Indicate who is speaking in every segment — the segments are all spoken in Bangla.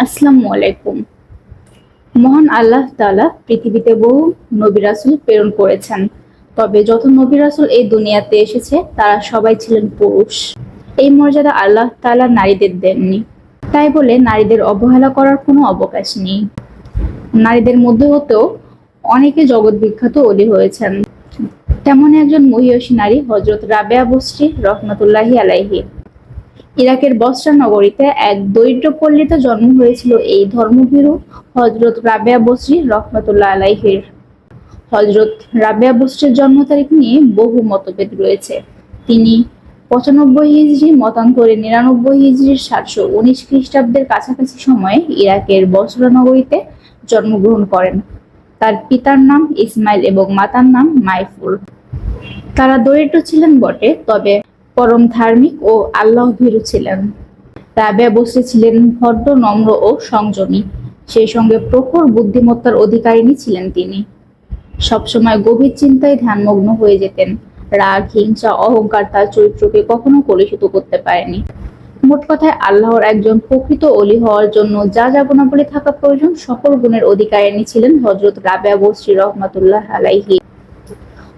Speaker 1: আসসালামু আলাইকুম। মহান আল্লাহ তাআলা পৃথিবীতে বহু নবী রাসূল প্রেরণ করেছেন। তবে যত নবী রাসূল এই দুনিয়াতে এসেছে তারা সবাই ছিলেন পুরুষ। এই মর্যাদা আল্লাহ তাআলা নারীদের দেননি। তাই বলে নারীদের অবহেলা করার কোনো অবকাশ নেই। নারীদের মধ্যে হতেও অনেকে জগৎ বিখ্যাত অলি হয়েছেন। তেমনই একজন মহিয়সী নারী হযরত রাবেয়া বসরি রহমাতুল্লাহি আলাইহি। ইরাকের বসরা নগরীতে এক দরিদ্র পল্লীতে জন্ম হয়েছিল এই ধর্মভীরু হযরত রাবেয়া বসরি রহমাতুল্লাহ আলাইহির। হযরত রাবেয়া বসরির জন্ম তারিখ নিয়ে বহু মতভেদ রয়েছে। তিনি ৯৫ হিজরি মতান্তরে ৯৯ হিজরির ৭১৯ খ্রিস্টাব্দের কাছাকাছি সময়ে ইরাকের বসরা নগরীতে জন্মগ্রহণ করেন। তার পিতার নাম ইসমাইল এবং মাতার নাম মাইফুল। তারা দরিদ্র ছিলেন বটে, তবে পরম ধার্মিক ও আল্লাহভীরু ছিলেন। রাবেয়া বসরি ছিলেন ভদ্র, নম্র ও সংযমী। সেই সঙ্গে প্রখর বুদ্ধিমত্তার অধিকারিণী ছিলেন তিনি। সবসময় গভীর চিন্তায় ধ্যানমগ্ন হয়ে যেতেন। রাগ, হিংসা, অহংকার তার চরিত্রকে কখনো কলুষিত করতে পারেনি। মোট কথায় আল্লাহর একজন প্রকৃত অলি হওয়ার জন্য যা যা গুণাবলী থাকা প্রয়োজন সকল গুণের অধিকারিণী ছিলেন হযরত রাবেয়া বসরি রহমাতুল্লাহ আলাইহি।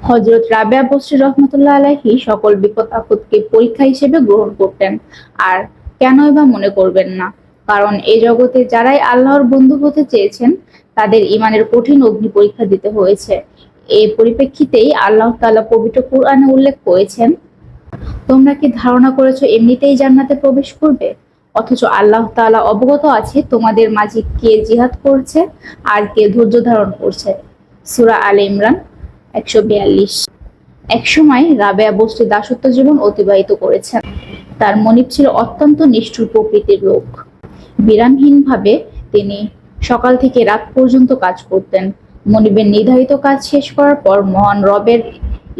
Speaker 1: হযরত রাবেয়া বসরি রহমাতুল্লাহ আলাইহি সকল বিপদ আপদকে পরীক্ষা হিসেবে গ্রহণ করতেন। আর কেনই বা মনে করবেন না, কারণ এই জগতে যারাই আল্লাহর বন্ধু হতে চেয়েছেন তাদের ঈমানের কঠিন অগ্নি পরীক্ষা দিতে হয়েছে। এই পরিপ্রেক্ষিতেই আল্লাহ তাআলা পবিত্র কুরআনে উল্লেখ করেছেন, তোমরা কি ধারণা করেছো এমনিতেই জান্নাতে প্রবেশ করবে? অথচ আল্লাহ তাআলা অবগত আছে তোমাদের মাঝে কে জিহাদ করছে আর কে ধৈর্য ধারণ করছে। সূরা আলে ইমরান ১৪২। একসময় রাবেয়া বসরি দাসত্ব জীবন অতিবাহিত করেছেন। তার মনিব ছিল অত্যন্ত নিষ্ঠুর প্রকৃতির লোক। বিরামহীনভাবে তিনি সকাল থেকে রাত পর্যন্ত কাজ করতেন। মনিবের নির্ধারিত কাজ শেষ করার পর মহান রবের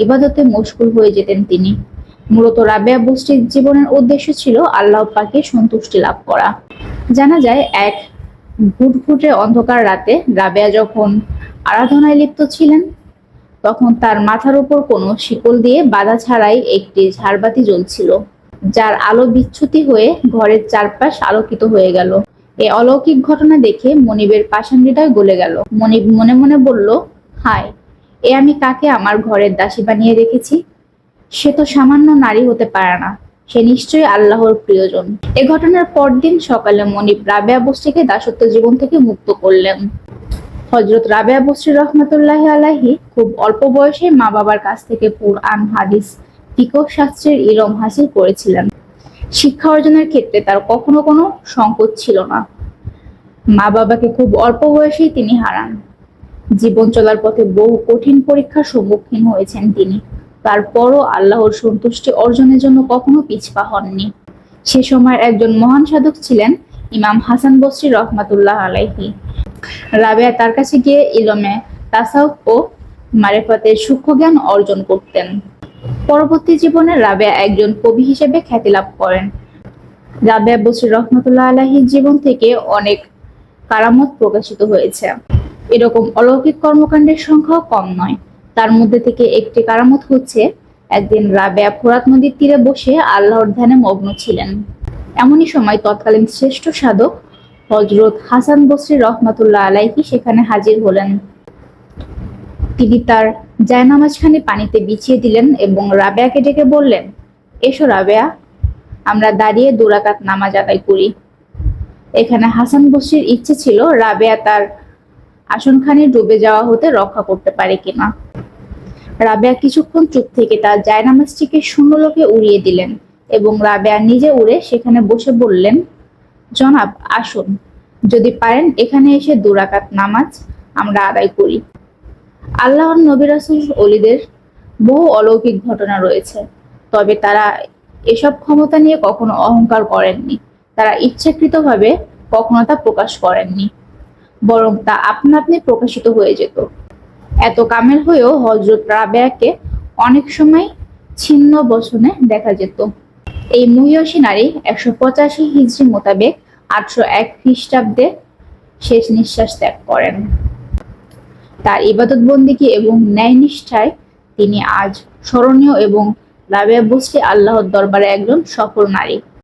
Speaker 1: ইবাদতে মশগুল হয়ে যেতেন তিনি। মূলত রাবেয়া বসরির জীবনের উদ্দেশ্য ছিল আল্লাহ পাকের সন্তুষ্টি লাভ করা। জানা যায়, এক ঘুটঘুটে অন্ধকার রাতে রাবেয়া যখন আরাধনায় লিপ্ত ছিলেন, তখন তার মাথার উপর কোনো শিকল দিয়ে বাঁধা ছাড়াই একটি ঝাড়বাতি জ্বলছিল, যার আলো বিচ্যুতি হয়ে ঘরের চারপাশ আলোকিত হয়ে গেল। এই অলৌকিক ঘটনা দেখে মনিবের পাষাণ হৃদয় গলে গেল। মনিব মনে মনে বলল, হায়, এ আমি কাকে আমার ঘরের দাসী বানিয়ে রেখেছি? সে তো সামান্য নারী হতে পারে না, সে নিশ্চয়ই আল্লাহর প্রিয়জন। এ ঘটনার পরদিন সকালে মনিব রাবেয়া বসরিকে দাসত্ব জীবন থেকে মুক্ত করলেন। হযরত রাবেয়া বসরি রহমাতুল্লাহি আলাইহি খুব অল্প বয়সে মা বাবার কাছ থেকে কুরআন, হাদিস, ফিকহ শাস্ত্রের ইলম হাসিল করেছিলেন। শিক্ষা অর্জনের ক্ষেত্রে তার কখনো কোনো সংকোচ ছিল না। মা বাবাকে খুব অল্প বয়সেই তিনি হারান। জীবন চলার পথে বহু কঠিন পরীক্ষার সম্মুখীন হয়েছেন তিনি। তারপরও আল্লাহর সন্তুষ্টি অর্জনের জন্য কখনো পিছপা হননি। সে সময়ের একজন মহান সাধক ছিলেন ইমাম হাসান বসরি রহমাতুল্লাহ আলাইহি। রাবেয়া তার কাছে গিয়ে ইলমে তাসাউফ ও মারিফাতের সূক্ষ্ম জ্ঞান অর্জন করতেন। পরবর্তী জীবনে রাবেয়া একজন কবি হিসেবে খ্যাতি লাভ করেন। রাবেয়া বসরি রহমাতুল্লাহ আলাইহির জীবন থেকে অনেক কারামত প্রকাশিত হয়েছে। এরকম অলৌকিক কর্মকাণ্ডের সংখ্যাও কম নয়। তার মধ্যে থেকে একটি কারামত হচ্ছে, একদিন রাবেয়া ফোরাত নদীর তীরে বসে আল্লাহর ধ্যানে মগ্ন ছিলেন। এমনই সময় তৎকালীন শ্রেষ্ঠ সাধক হযরত হাসান বসরি রহমাতুল্লাহ আলাইহি সেখানে হাজির হলেন। তিনি তার জায়নামাজখানি পানিতে বিছিয়ে দিলেন এবং রাবেয়াকে ডেকে বললেন, এসো রাবেয়া, আমরা দাঁড়িয়ে ২ রাকাত নামাজ আদায় করি। এখানে হাসান বসরির ইচ্ছে ছিল রাবেয়া তার আসনখানি ডুবে যাওয়া হতে রক্ষা করতে পারে কিনা। রাবেয়া কিছুক্ষণ চুপ থেকে তার জায়নামাজটিকে শূন্যলোকে উড়িয়ে দিলেন এবং রাবেয়া নিজে উড়ে সেখানে বসে বললেন, জনাব আসুন, যদি পারেন এখানে এসে ২ রাকাত নামাজ আমরা আদায় করি। আল্লাহর নবী রাসূল ওলিদের বহু অলৌকিক ঘটনা রয়েছে, তবে তারা এসব ক্ষমতা নিয়ে কখনো অহংকার করেননি। তারা ইচ্ছাকৃতভাবে কখনো তা প্রকাশ করেননি, বরং তা আপনা আপনি প্রকাশিত হয়ে যেত। এত কামেল হয়েও হযরত রাবেয়াকে অনেক সময় ছিন্ন বসনে দেখা যেত। এই মহিয়সী নারী ১৮৫ হিজরি মোতাবেক ৮০১ খ্রিস্টাব্দে শেষ নিঃশ্বাস ত্যাগ করেন। তার ইবাদত বন্দেগী এবং ন্যায়নিষ্ঠায় তিনি আজ স্মরণীয় এবং রাবেয়া বসরি আল্লাহর দরবারে একজন সফল নারী।